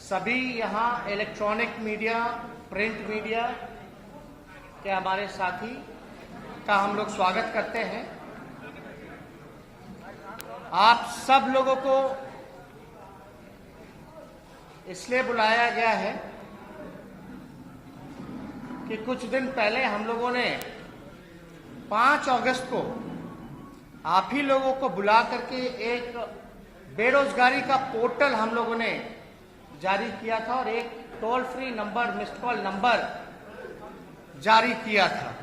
सभी यहाँ electronic media, print media के हमारे साथी का हम लोग स्वागत करते हैं। आप सब लोगों को इसलिए बुलाया गया है कि कुछ दिन पहले हम लोगों ने 5 अगस्त को आप ही लोगों को बुला करके एक बेरोजगारी का पोर्टल हम लोगों ने जारी किया था और एक toll free number, missed call number जारी किया था।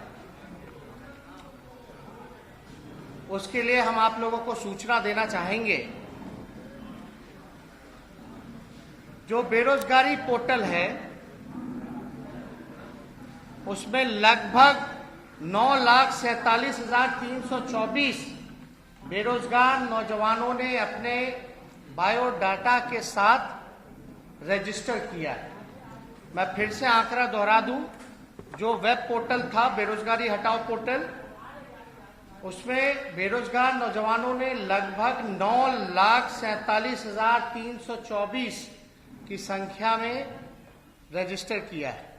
उसके लिए हम आप लोगों को सूचना देना चाहेंगे। जो बेरोजगारी पोर्टल है उसमें लगभग 9,47,324 बेरोजगार नौजवानों ने अपने बायोडाटा के साथ रजिस्टर किया है। मैं फिर से आंकड़ा दोहरा दूं, जो वेब पोर्टल था बेरोजगारी हटाओ पोर्टल, उसमें बेरोजगार नौजवानों ने लगभग 9,47,324 की संख्या में रजिस्टर किया है।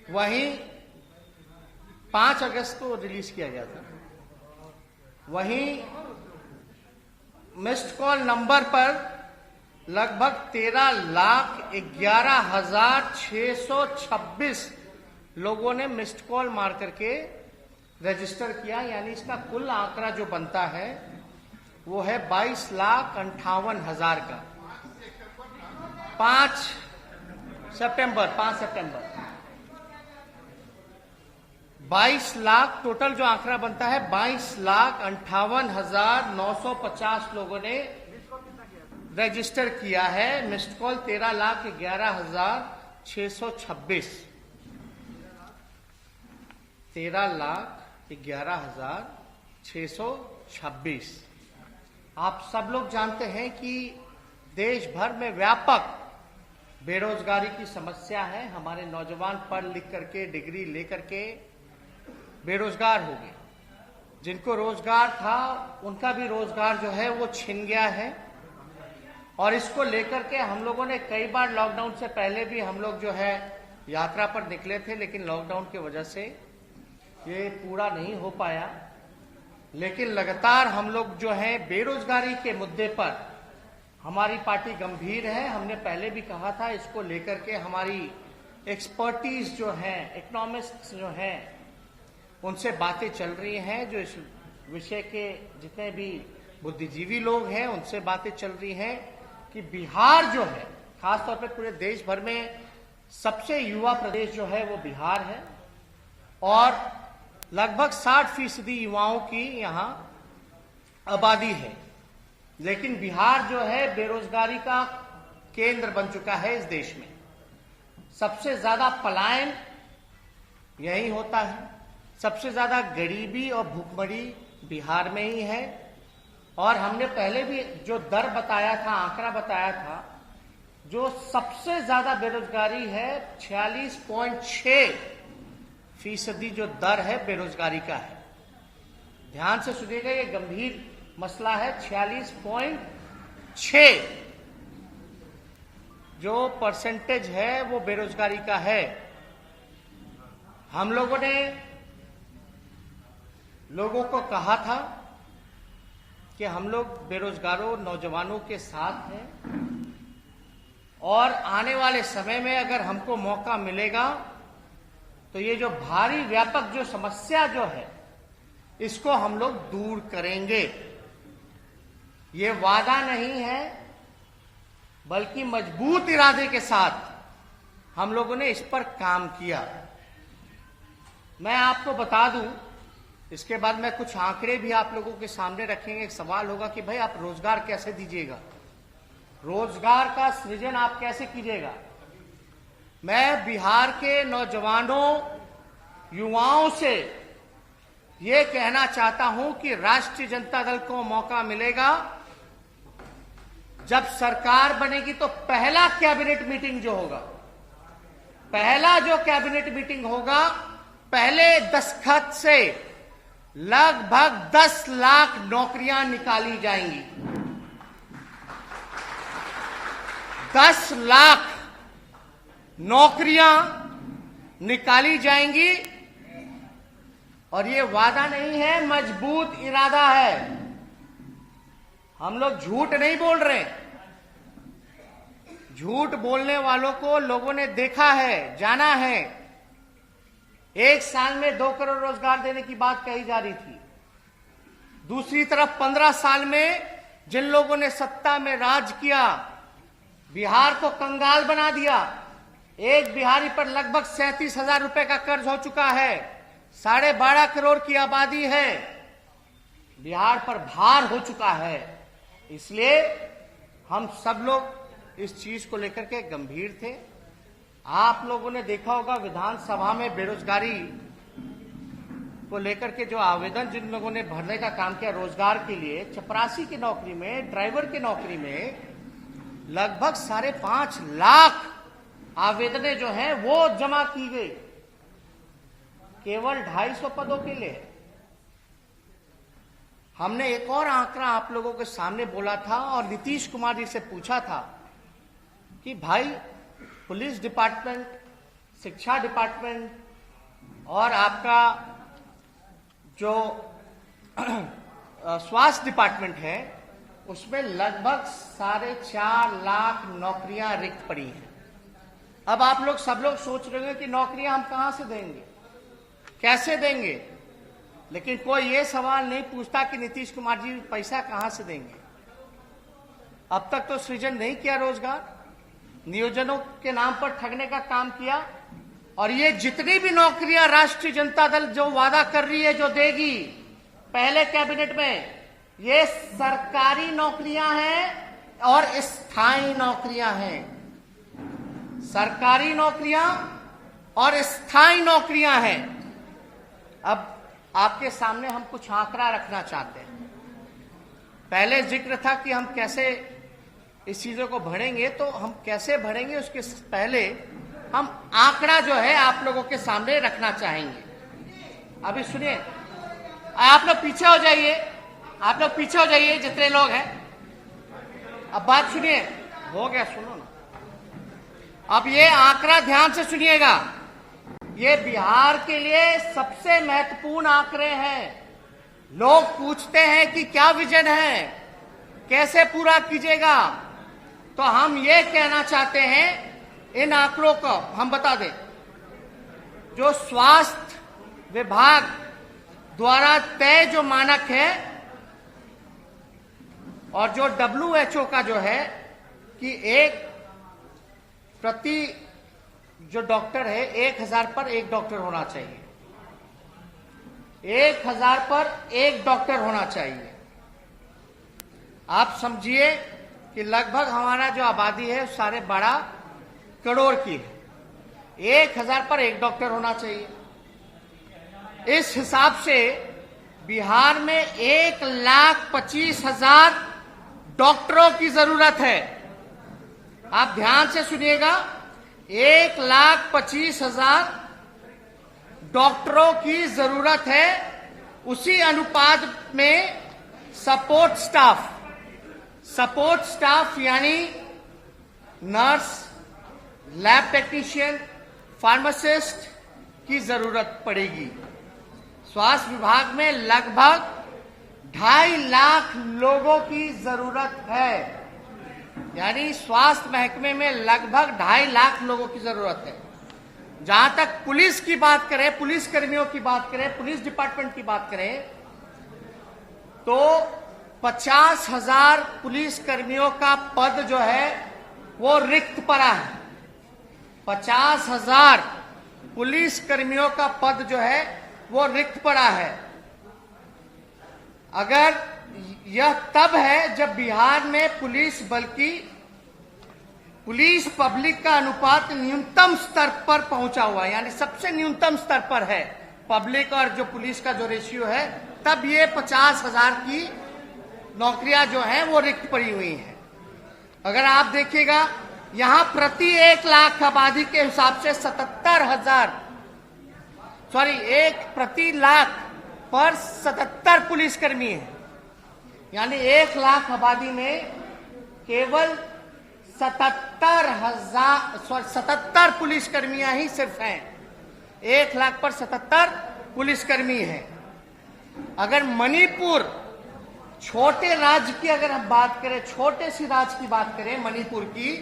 वहीं 5 अगस्त को रिलीज किया गया था। वहीं मिस्ड कॉल नंबर पर लगभग 13,11,626 लोगों ने मिस्ड कॉल मार करके रजिस्टर किया, यानी इसका कुल आंकड़ा जो बनता है वो है 22,58,000 का। 5 सितंबर 22 लाख टोटल जो आंकड़ा बनता है, 22,58,950 लोगों ने रजिस्टर किया है। Missed call 13,11,626 13,11,626। आप सब लोग जानते हैं कि देश भर में व्यापक बेरोजगारी की समस्या है। हमारे नौजवान पढ़ लिख करके, डिग्री लेकर के बेरोजगार हो गए। जिनको रोजगार था उनका भी रोजगार जो है वो छिन गया है। और इसको लेकर के हम लोगों ने कई बार लॉकडाउन से पहले भी हम लोग जो है यात्रा पर निकले थे, लेकिन लॉकडाउन की वजह से ये पूरा नहीं हो पाया। लेकिन लगातार हम लोग जो है बेरोजगारी के मुद्दे पर हमारी पार्टी गंभीर है। हमने पहले भी कहा था, इसको लेकर के हमारी एक्सपर्टीज जो है, इकोनॉमिस्ट्स जो हैं, उनसे बातें चल रही हैं। जो इस विषय के जितने भी बुद्धिजीवी लोग हैं उनसे बातें चल रही हैं कि बिहार जो है, खासतौर पर पूरे देश भर में सबसे युवा प्रदेश जो है वो बिहार है और लगभग 60% युवाओं की यहाँ आबादी है। लेकिन बिहार जो है बेरोजगारी का केंद्र बन चुका है इस देश में। सबसे ज्यादा पलायन यही होता है, सबसे ज्यादा गरीबी और भूखमरी बिहार में ही है। और हमने पहले भी जो दर बताया था, आंकड़ा बताया था, जो सबसे ज्यादा बेरोजगारी है 46.6% जो दर है बेरोजगारी का है। ध्यान से सुनिएगा, ये गंभीर मसला है। 46.6 जो परसेंटेज है वो बेरोजगारी का है। हम लोगों ने लोगों को कहा था कि हम लोग बेरोजगारों नौजवानों के साथ हैं और आने वाले समय में अगर हमको मौका मिलेगा तो ये जो भारी व्यापक जो समस्या जो है इसको हम लोग दूर करेंगे। ये वादा नहीं है बल्कि मजबूत इरादे के साथ हम लोगों ने इस पर काम किया। मैं आपको बता दूं, इसके बाद मैं कुछ आंकड़े भी आप लोगों के सामने रखेंगे। एक सवाल होगा कि भाई आप रोजगार कैसे दीजिएगा, रोजगार का सृजन आप कैसे कीजिएगा। मैं बिहार के नौजवानों, युवाओं से ये कहना चाहता हूं कि राष्ट्रीय जनता दल को मौका मिलेगा, जब सरकार बनेगी तो पहला कैबिनेट मीटिंग जो होगा, पहला जो कैबिनेट मीटिंग होगा, पहले दस्तखत से लगभग 10 लाख नौकरियां निकाली जाएंगी। 10 लाख नौकरियां निकाली जाएंगी। और ये वादा नहीं है, मजबूत इरादा है। हम लोग झूठ नहीं बोल रहे। झूठ बोलने वालों को लोगों ने देखा है, जाना है। एक साल में 2 करोड़ रोजगार देने की बात कही जा रही थी। दूसरी तरफ 15 साल में जिन लोगों ने सत्ता में राज किया, बिहार को कंगाल बना दिया। एक बिहारी पर लगभग 37,000 रुपए का कर्ज हो चुका है। 12.5 करोड़ की आबादी है। बिहार पर भार हो चुका है। इसलिए हम सब लोग इस चीज को लेकर के गंभीर थे। आप लोगों ने देखा होगा विधानसभा में बेरोजगारी को लेकर के जो आवेदन जिन लोगों ने भरने का काम किया रोजगार के लिए, चपरासी की नौकरी में, ड्राइवर की नौकरी में लगभग 5.5 लाख आवेदनें जो हैं वो जमा की गई, केवल 250 पदों के लिए। हमने एक और आंकड़ा आप लोगों के सामने बोला था और नीतीश कुमार जी से पूछा था कि भाई पुलिस डिपार्टमेंट, शिक्षा डिपार्टमेंट और आपका जो स्वास्थ्य डिपार्टमेंट है उसमें लगभग 4.5 लाख नौकरियां रिक्त पड़ी हैं। अब आप लोग सब लोग सोच रहे हैं कि नौकरियां हम कहां से देंगे, कैसे देंगे, लेकिन कोई ये सवाल नहीं पूछता कि नीतीश कुमार जी पैसा कहां से देंगे। अब तक तो सृजन नहीं किया रोजगार, नियोजनों के नाम पर ठगने का काम किया। और ये जितनी भी नौकरियां राष्ट्रीय जनता दल जो वादा कर रही है, जो देगी पहले कैबिनेट में, ये सरकारी नौकरियां हैं और स्थायी नौकरियां हैं। सरकारी नौकरियां और स्थायी नौकरियां हैं। अब आपके सामने हम कुछ आंकड़ा रखना चाहते हैं। पहले जिक्र था कि हम कैसे इस चीजों को भरेंगे, तो हम कैसे भरेंगे उसके पहले हम आंकड़ा जो है आप लोगों के सामने रखना चाहेंगे। अभी सुनिए, आप लोग पीछे हो जाइए, आप लोग पीछे हो जाइए जितने लोग हैं। अब बात सुनिए, हो गया, सुनो ना। अब ये आंकड़ा ध्यान से सुनिएगा, ये बिहार के लिए सबसे महत्वपूर्ण आंकड़े हैं। लोग पूछते हैं कि क्या विजन है, कैसे पूरा कीजिएगा, तो हम ये कहना चाहते हैं, इन आंकड़ों को हम बता दें। जो स्वास्थ्य विभाग द्वारा तय जो मानक है और जो WHO का जो है कि एक प्रति जो डॉक्टर है 1000 पर 1 डॉक्टर होना चाहिए, 1000 पर 1 डॉक्टर होना चाहिए। आप समझिए कि लगभग हमारा जो आबादी है 12.5 करोड़ की है, 1000 पर 1 डॉक्टर होना चाहिए। इस हिसाब से बिहार में 1,25,000 डॉक्टरों की जरूरत है। आप ध्यान से सुनिएगा, 1,25,000 डॉक्टरों की जरूरत है। उसी अनुपात में सपोर्ट स्टाफ यानी नर्स, लैब टेक्नीशियन, फार्मासिस्ट की जरूरत पड़ेगी। स्वास्थ्य विभाग में लगभग 2.5 लाख लोगों की जरूरत है, यानी स्वास्थ्य महकमे में लगभग 2.5 लाख लोगों की जरूरत है। जहां तक पुलिस की बात करें, पुलिस कर्मियों की बात करें, पुलिस डिपार्टमेंट की बात करें, तो 50,000 पुलिस कर्मियों का पद जो है वो रिक्त पड़ा है। 50,000 पुलिस कर्मियों का पद जो है वो रिक्त पड़ा है। अगर यह तब है जब बिहार में पुलिस बल की पुलिस पब्लिक का अनुपात न्यूनतम स्तर पर पहुंचा हुआ है, यानी सबसे न्यूनतम स्तर पर है पब्लिक और जो पुलिस का जो रेशियो है, तब ये 50,000 की नौकरियां जो हैं वो रिक्त पड़ी हुई हैं। अगर आप देखिएगा यहां प्रति 1 लाख आबादी के हिसाब से 1 प्रति लाख पर 77 पुलिसकर्मी हैं, यानी 1 लाख आबादी में केवल 77 पुलिसकर्मियां ही सिर्फ हैं। 1 लाख पर 77 पुलिसकर्मी हैं। अगर मणिपुर छोटे राज्य की अगर हम बात करें, छोटे सी राज्य की बात करें मणिपुर की,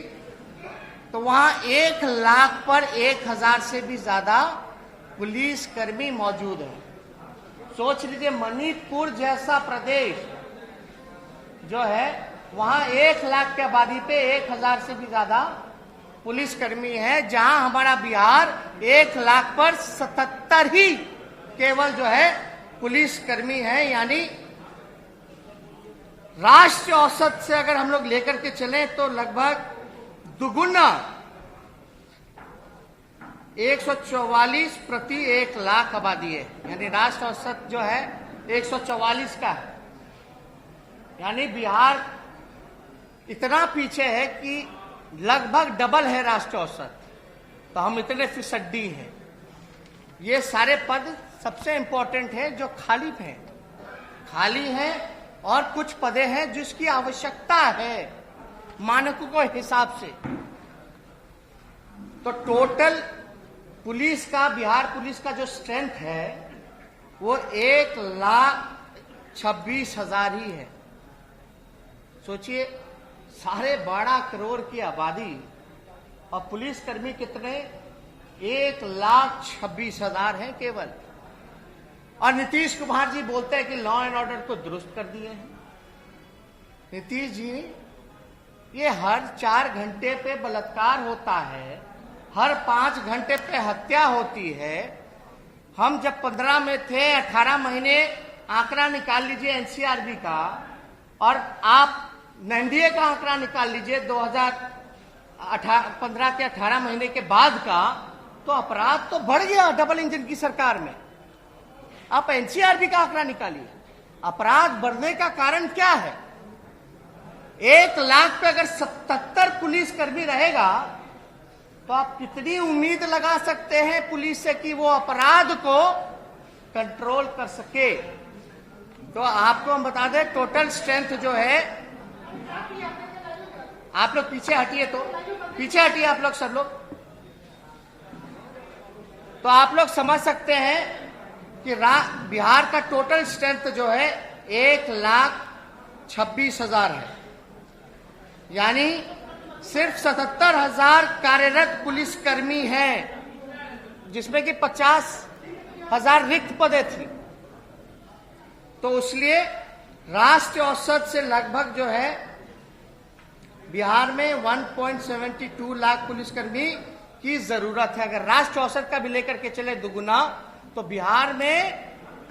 तो वहां 1 लाख पर 1000 से भी ज्यादा पुलिसकर्मी मौजूद है। सोच लीजिए, मणिपुर जैसा प्रदेश जो है, वहां 1 लाख की आबादी पे 1000 से भी ज्यादा पुलिसकर्मी है, जहां हमारा बिहार 1 लाख पर 77 ही केवल जो है पुलिसकर्मी है। यानी राष्ट्रीय औसत से अगर हम लोग लेकर के चलें तो लगभग दुगुना 144 प्रति 1 लाख आबादी है। यानी राष्ट्रीय औसत जो है 144 का है। यानी बिहार इतना पीछे है कि लगभग डबल है राष्ट्रीय औसत। तो हम इतने फिसड्डी हैं। ये सारे पद सबसे इंपॉर्टेंट है जो खाली हैं और कुछ पदे हैं जिसकी आवश्यकता है मानकों के हिसाब से। तो टोटल पुलिस का, बिहार पुलिस का जो स्ट्रेंथ है वो 1,26,000 ही है। सोचिए, 12.5 करोड़ की आबादी और पुलिसकर्मी कितने? 1,26,000 हैं केवल। और नीतीश कुमार जी बोलते हैं कि लॉ एंड ऑर्डर को दुरुस्त कर दिए हैं। नीतीश जी, ये हर 4 घंटे पे बलात्कार होता है, हर 5 घंटे पे हत्या होती है। हम जब 15 में थे, 18 महीने आंकड़ा निकाल लीजिए एनसीआरबी का, और आप एनडीए का आंकड़ा निकाल लीजिए 2015 के 18 महीने के बाद का, तो अपराध तो बढ़ गया डबल इंजन की सरकार में। आप एनसीआरबी का आंकड़ा निकालिए, अपराध बढ़ने का कारण क्या है? 1 लाख पे अगर 77 पुलिसकर्मी रहेगा तो आप कितनी उम्मीद लगा सकते हैं पुलिस से कि वो अपराध को कंट्रोल कर सके? तो आपको हम बता दें, टोटल स्ट्रेंथ जो है, आप लोग पीछे हटिए, तो पीछे हटिए आप लोग, सब लोग। तो आप लोग समझ सकते हैं कि बिहार का टोटल स्ट्रेंथ जो है 1,26,000 है। यानी सिर्फ 77,000 कार्यरत पुलिसकर्मी हैं, जिसमें कि 50,000 रिक्त पदें थी। तो इसलिए राष्ट्रीय औसत से लगभग जो है बिहार में 1.72 लाख पुलिसकर्मी की जरूरत है। अगर राष्ट्रीय औसत का भी लेकर के चले दुगुना, तो बिहार में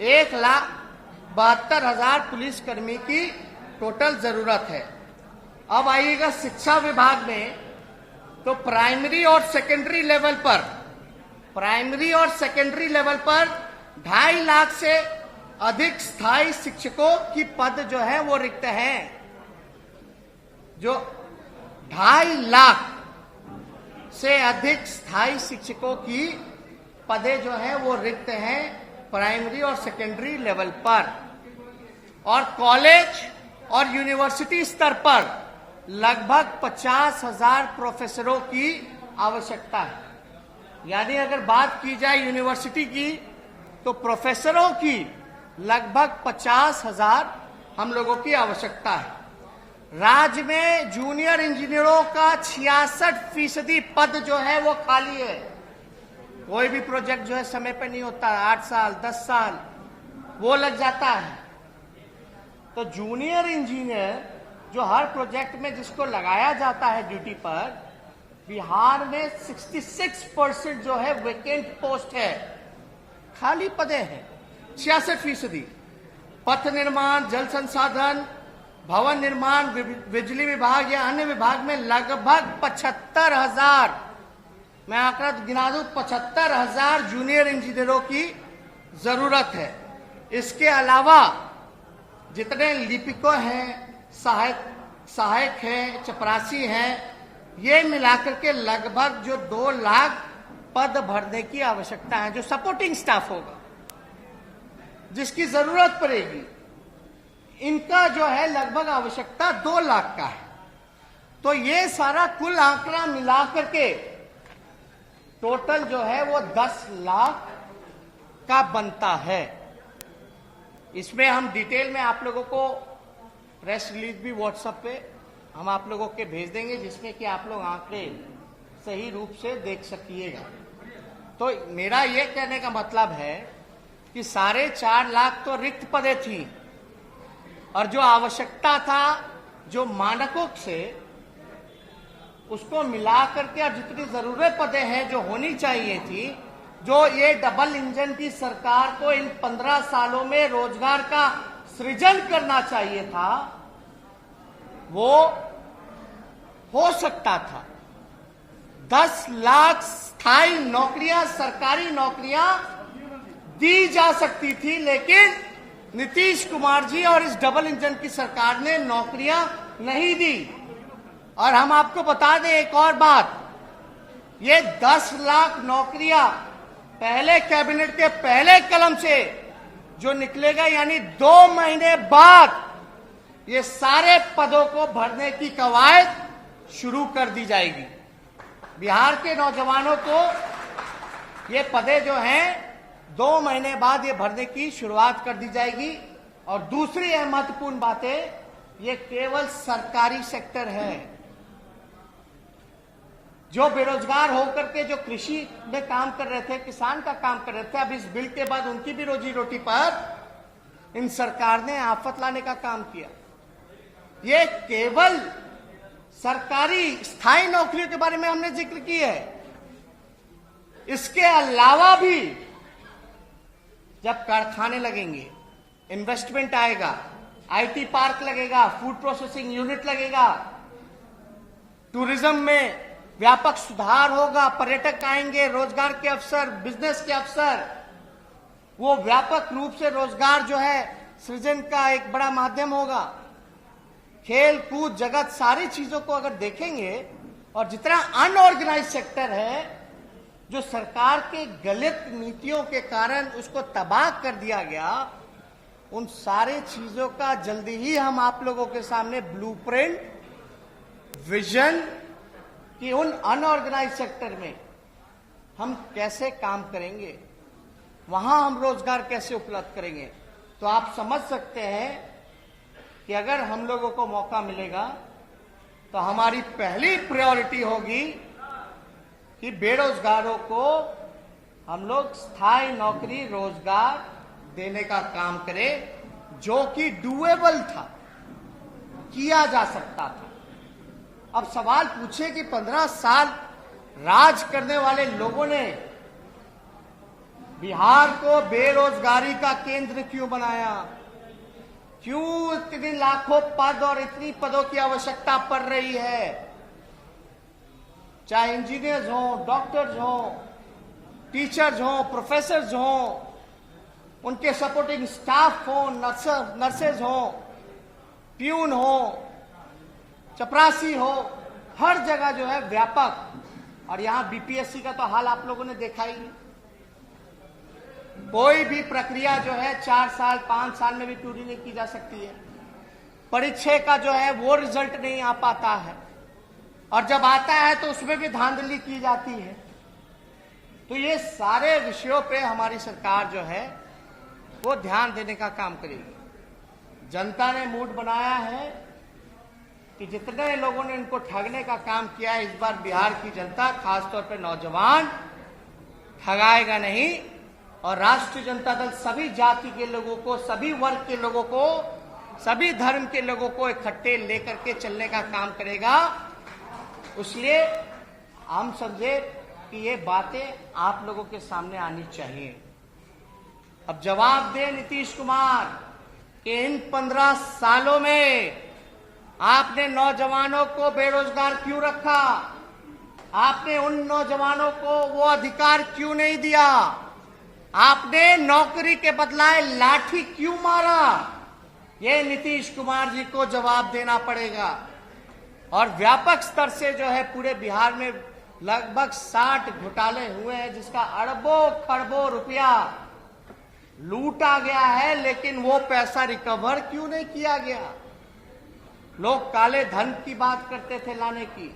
1,72,000 पुलिसकर्मी की टोटल जरूरत है। अब आइएगा शिक्षा विभाग में, तो प्राइमरी और सेकेंडरी लेवल पर 2.5 लाख से अधिक स्थायी शिक्षकों की पद जो है वो रिक्त हैं। जो 2.5 लाख से अधिक स्थायी शिक्षकों की पदे जो है वो रिक्त हैं प्राइमरी और सेकेंडरी लेवल पर। और कॉलेज और यूनिवर्सिटी स्तर पर लगभग 50,000 प्रोफेसरों की आवश्यकता है। यानी अगर बात की जाए यूनिवर्सिटी की, तो प्रोफेसरों की लगभग 50,000 हम लोगों की आवश्यकता है। राज्य में जूनियर इंजीनियरों का 66% पद जो है वो खाली है। कोई भी प्रोजेक्ट जो है समय पे नहीं होता, 8 साल 10 साल वो लग जाता है। तो जूनियर इंजीनियर जो हर प्रोजेक्ट में जिसको लगाया जाता है ड्यूटी पर, बिहार में 66% जो है वेकेंट पोस्ट है, खाली पदे हैं। 66%। पथ निर्माण, जल संसाधन, भवन निर्माण, बिजली विभाग या अन्य विभाग में लगभग 75,000, मैं आंकड़ा गिना दूं, 75,000 जूनियर इंजीनियरों की जरूरत है। इसके अलावा जितने लिपिकों हैं, सहायक हैं, चपरासी हैं, ये मिलाकर के लगभग जो 2 लाख पद भरने की आवश्यकता है, जो सपोर्टिंग स्टाफ होगा, जिसकी जरूरत पड़ेगी। इनका जो है लगभग आवश्यकता 2 लाख का है। तो ये सारा कुल आंकड़ा मिला करके टोटल जो है वो 10 लाख का बनता है। इसमें हम डिटेल में आप लोगों को प्रेस रिलीज भी व्हाट्सएप पे हम आप लोगों के भेज देंगे, जिसमें कि आप लोग आंकड़े सही रूप से देख सकिएगा। तो मेरा ये कहने का मतलब है कि 4.5 लाख तो रिक्त पदें थी, और जो आवश्यकता था, जो मानकों से उसको मिला करके और जितनी जरूरत पदें हैं जो होनी चाहिए थी, जो ये डबल इंजन की सरकार को इन 15 सालों में रोजगार का सृजन करना चाहिए था, वो हो सकता था। 10 लाख स्थायी नौकरियां, सरकारी नौकरियां दी जा सकती थी, लेकिन नीतीश कुमार जी और इस डबल इंजन की सरकार ने नौकरियां नहीं दी। और हम आपको बता दें एक और बात, ये 10 लाख नौकरियां पहले कैबिनेट के पहले कलम से जो निकलेगा, यानी 2 महीने बाद ये सारे पदों को भरने की कवायद शुरू कर दी जाएगी। बिहार के नौजवानों को ये पदें जो हैं 2 महीने बाद ये भरने की शुरुआत कर दी जाएगी। और दूसरी महत्वपूर्ण बातें, ये केवल सरकारी सेक्टर है। जो बेरोजगार होकर के जो कृषि में काम कर रहे थे, किसान का काम कर रहे थे, अब इस बिल के बाद उनकी भी रोजी रोटी पर इन सरकार ने आफत लाने का काम किया। ये केवल सरकारी स्थायी नौकरियों के बारे में हमने जिक्र की है। इसके अलावा भी जब कारखाने लगेंगे, इन्वेस्टमेंट आएगा, आईटी पार्क लगेगा, फूड प्रोसेसिंग यूनिट लगेगा, टूरिज्म में व्यापक सुधार होगा, पर्यटक आएंगे, रोजगार के अवसर, बिजनेस के अवसर, वो व्यापक रूप से रोजगार जो है सृजन का एक बड़ा माध्यम होगा। खेल कूद जगत, सारी चीजों को अगर देखेंगे, और जितना अनऑर्गेनाइज सेक्टर है, जो सरकार के गलत नीतियों के कारण उसको तबाह कर दिया गया, उन सारे चीजों का जल्दी ही हम आप लोगों के सामने ब्लूप्रिंट, विजन कि उन अनऑर्गेनाइज सेक्टर में हम कैसे काम करेंगे, वहां हम रोजगार कैसे उपलब्ध करेंगे। तो आप समझ सकते हैं कि अगर हम लोगों को मौका मिलेगा तो हमारी पहली प्रायोरिटी होगी कि बेरोजगारों को हम लोग स्थायी नौकरी, रोजगार देने का काम करें, जो कि डूएबल था, किया जा सकता था। अब सवाल पूछे कि 15 साल राज करने वाले लोगों ने बिहार को बेरोजगारी का केंद्र क्यों बनाया? क्यों इतने लाखों पद और इतनी पदों की आवश्यकता पड़ रही है? चाहे इंजीनियर्स हों, डॉक्टर्स हों, टीचर्स हों, प्रोफेसर्स हों, उनके सपोर्टिंग स्टाफ हों, नर्सेज हों, प्यून हों, चपरासी हो, हर जगह जो है व्यापक। और यहां बीपीएससी का तो हाल आप लोगों ने देखा ही। कोई भी प्रक्रिया जो है 4 साल 5 साल में भी पूरी नहीं की जा सकती है। परीक्षा का जो है वो रिजल्ट नहीं आ पाता है, और जब आता है तो उसमें भी धांधली की जाती है। तो ये सारे विषयों पे हमारी सरकार जो है वो ध्यान देने का काम करेगी। जनता ने मूड बनाया है कि जितने लोगों ने इनको ठगने का काम किया है, इस बार बिहार की जनता, खासतौर पर नौजवान, ठगाएगा नहीं। और राष्ट्रीय जनता दल सभी जाति के लोगों को, सभी वर्ग के लोगों को, सभी धर्म के लोगों को इकट्ठे लेकर के चलने का काम करेगा। इसलिए हम समझे कि ये बातें आप लोगों के सामने आनी चाहिए। अब जवाब दे नीतीश कुमार कि इन 15 सालों में आपने नौजवानों को बेरोजगार क्यों रखा? आपने उन नौजवानों को वो अधिकार क्यों नहीं दिया? आपने नौकरी के बदलाए लाठी क्यों मारा? ये नीतीश कुमार जी को जवाब देना पड़ेगा। और व्यापक स्तर से जो है पूरे बिहार में लगभग 60 घोटाले हुए हैं, जिसका अरबों खरबों रुपया लूटा गया है, लेकिन वो पैसा रिकवर क्यों नहीं किया गया? लोग काले धन की बात करते थे लाने की,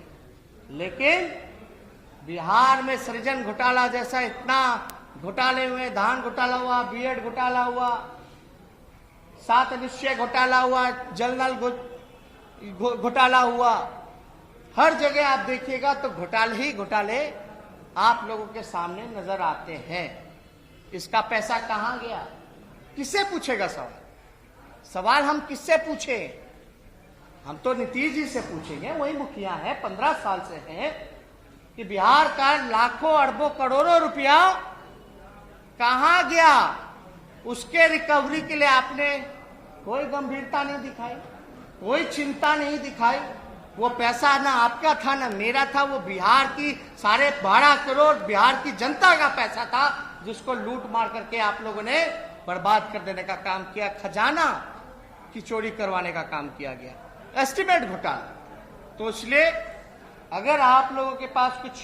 लेकिन बिहार में सृजन घोटाला जैसा इतना घोटाले हुए, धान घोटाला हुआ, बीएड घोटाला हुआ, 7 निश्चय घोटाला हुआ, जल नल घोटाला हुआ। हर जगह आप देखिएगा तो घोटाले ही घोटाले आप लोगों के सामने नजर आते हैं। इसका पैसा कहां गया? किससे पूछेगा सवाल? सवाल हम किससे पूछे? हम तो नीतीश जी से पूछेंगे, वही मुखिया है, 15 साल से हैं, कि बिहार का लाखों अरबों करोड़ों रुपया कहां गया। उसके रिकवरी के लिए आपने कोई गंभीरता नहीं दिखाई, कोई चिंता नहीं दिखाई। वो पैसा ना आपका था ना मेरा था, वो बिहार की 12.5 करोड़ बिहार की जनता का पैसा था, जिसको लूट मार करके आप लोगों ने बर्बाद कर देने का काम किया। खजाना की चोरी करवाने का काम किया गया, एस्टीमेट घोटाला। तो इसलिए अगर आप लोगों के पास कुछ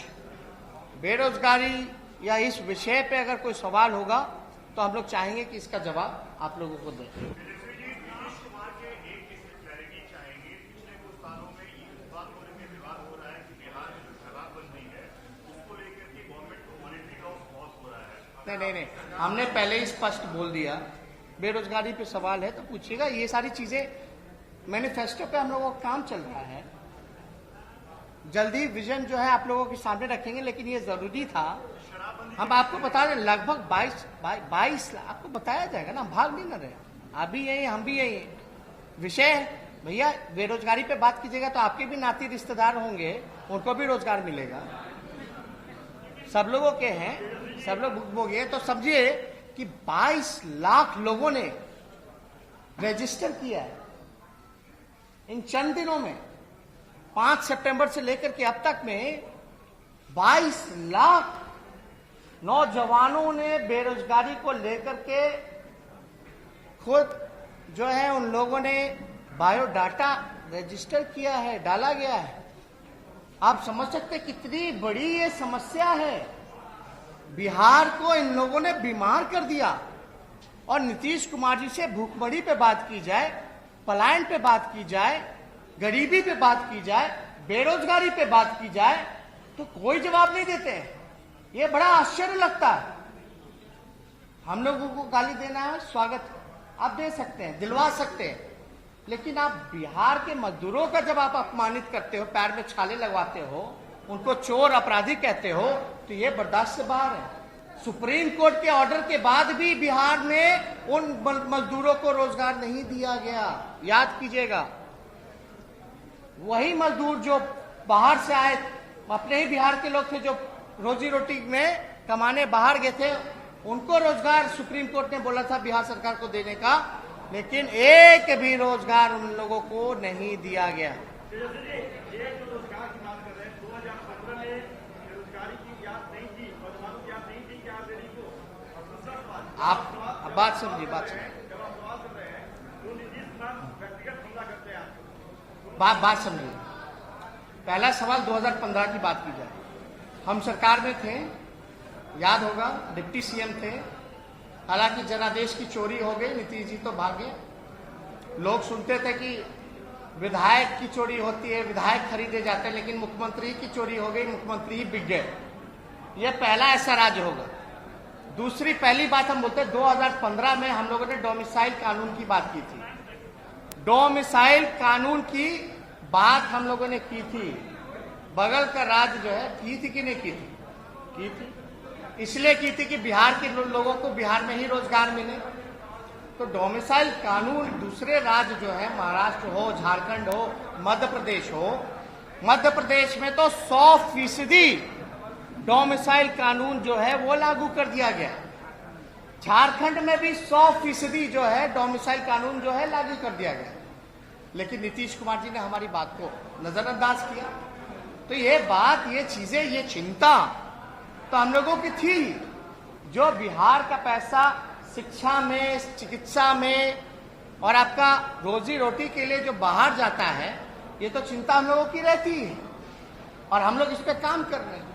बेरोजगारी या इस विषय पे अगर कोई सवाल होगा तो हम लोग चाहेंगे कि इसका जवाब आप लोगों को दें। नहीं, हमने पहले ही स्पष्ट बोल दिया, बेरोजगारी पे सवाल है तो पूछिएगा। ये सारी चीजें मैनिफेस्टो पे हम लोगों का काम चल रहा है, जल्दी विजन जो है आप लोगों के सामने रखेंगे। लेकिन ये जरूरी था, हम आपको बता रहे लगभग 22 आपको बताया जाएगा ना, भाग नहीं न रहे। आप भी यही, हम भी यही। विषय भैया बेरोजगारी पे बात कीजिएगा तो आपके भी नाती रिश्तेदार होंगे, उनको भी रोजगार मिलेगा, सब लोगों के हैं, सब लोग भुगभोगी। तो समझिए कि 22 लाख लोगों ने रजिस्टर किया है इन चंद दिनों में। 5 सितंबर से लेकर के अब तक में 22 लाख नौजवानों ने बेरोजगारी को लेकर के खुद जो है उन लोगों ने बायोडाटा रजिस्टर किया है, डाला गया है। आप समझ सकते कितनी बड़ी ये समस्या है। बिहार को इन लोगों ने बीमार कर दिया। और नीतीश कुमार जी से भूखमरी पे बात की जाए, पलायन पे बात की जाए, गरीबी पे बात की जाए, बेरोजगारी पे बात की जाए तो कोई जवाब नहीं देते हैं। ये बड़ा आश्चर्य लगता है। हम लोगों को गाली देना है, स्वागत आप दे सकते हैं, दिलवा सकते हैं, लेकिन आप बिहार के मजदूरों का जब आप अपमानित करते हो, पैर में छाले लगवाते हो, उनको चोर अपराधी कहते हो, तो ये बर्दाश्त से बाहर है। सुप्रीम कोर्ट के ऑर्डर के बाद भी बिहार में उन मजदूरों को रोजगार नहीं दिया गया। याद कीजिएगा, वही मजदूर जो बाहर से आए, अपने ही बिहार के लोग थे, जो रोजी रोटी में कमाने बाहर गए थे, उनको रोजगार सुप्रीम कोर्ट ने बोला था बिहार सरकार को देने का, लेकिन एक भी रोजगार उन लोगों को नहीं दिया गया। आप बात समझिए, बात समझिए। पहला सवाल 2015 की बात की जाए, हम सरकार में थे, याद होगा, डिप्टी सीएम थे। हालांकि जनादेश की चोरी हो गई, नीतीश जी तो भागे। लोग सुनते थे कि विधायक की चोरी होती है, विधायक खरीदे जाते हैं, लेकिन मुख्यमंत्री की चोरी हो गई, मुख्यमंत्री ही बिक गए। यह पहला ऐसा राज्य होगा। दूसरी पहली बात हम बोलते हैं, 2015 में हम लोगों ने डोमिसाइल कानून की बात की थी। डोमिसाइल कानून की बात हम लोगों ने की थी। बगल का राज्य जो है, की थी कि नहीं की थी? की थी। इसलिए की थी कि बिहार के लोगों को बिहार में ही रोजगार मिले। तो डोमिसाइल कानून दूसरे राज्य जो है, महाराष्ट्र हो, झारखंड हो, मध्य प्रदेश हो, मध्य प्रदेश में तो 100% डोमिसाइल कानून जो है वो लागू कर दिया गया। झारखंड में भी 100% जो है डोमिसाइल कानून जो है लागू कर दिया गया, लेकिन नीतीश कुमार जी ने हमारी बात को नजरअंदाज किया। तो ये बात, ये चीजें, ये चिंता तो हम लोगों की थी। जो बिहार का पैसा शिक्षा में, चिकित्सा में और आपका रोजी रोटी के लिए जो बाहर जाता है, ये तो चिंता हम लोगों की रहती है और हम लोग इस पे काम कर रहे हैं।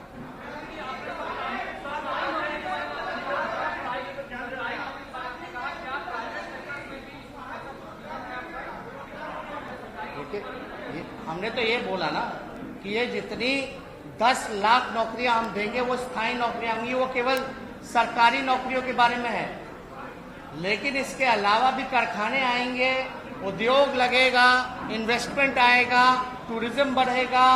देखिए, हमने तो ये बोला ना कि ये जितनी 10 लाख नौकरियां हम देंगे वो स्थायी नौकरियां होंगी, वो केवल सरकारी नौकरियों के बारे में है। लेकिन इसके अलावा भी कारखाने आएंगे, उद्योग लगेगा, इन्वेस्टमेंट आएगा, टूरिज्म बढ़ेगा,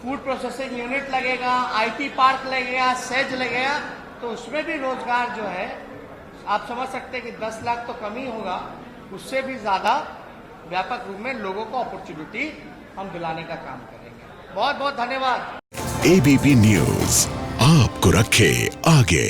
फूड प्रोसेसिंग यूनिट लगेगा, आईटी पार्क लगेगा, सेज लगेगा, तो उसमें भी रोजगार जो है आप समझ सकते हैं कि 10 लाख तो कम ही होगा, उससे भी ज्यादा व्यापक रूप में लोगों को अपॉर्चुनिटी हम दिलाने का काम करेंगे। बहुत बहुत धन्यवाद। एबीपी न्यूज आपको रखे आगे।